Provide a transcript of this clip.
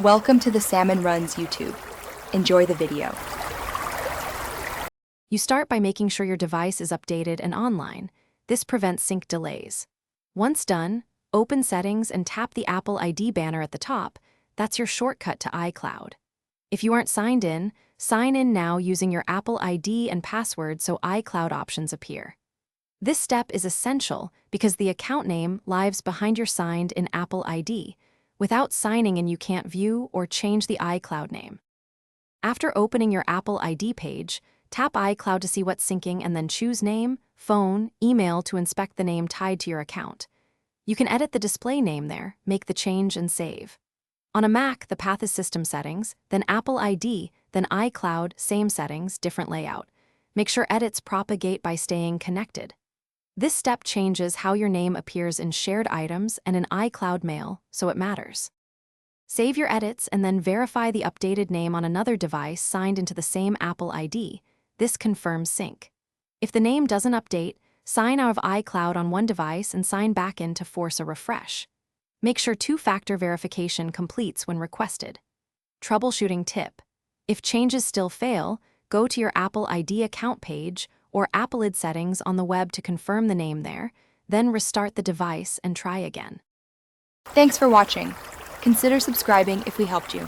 Welcome to the Salmon Runs YouTube. Enjoy the video. You start by making sure your device is updated and online. This prevents sync delays. Once done, open Settings and tap the Apple ID banner at the top. That's your shortcut to iCloud. If you aren't signed in, sign in now using your Apple ID and password so iCloud options appear. This step is essential because the account name lives behind your signed in Apple ID. Without signing in, you can't view or change the iCloud name. After opening your Apple ID page, tap iCloud to see what's syncing and then choose name, phone, email to inspect the name tied to your account. You can edit the display name there, make the change and save. On a Mac, the path is System Settings, then Apple ID, then iCloud, same settings, different layout. Make sure edits propagate by staying connected. This step changes how your name appears in shared items and in iCloud Mail, so it matters. Save your edits and then verify the updated name on another device signed into the same Apple ID. This confirms sync. If the name doesn't update, sign out of iCloud on one device and sign back in to force a refresh. Make sure two-factor verification completes when requested. Troubleshooting tip: if changes still fail, go to your Apple ID account page or Apple settings on the web to confirm the name there, then restart the device and try again. Thanks for watching. Consider subscribing if we helped you.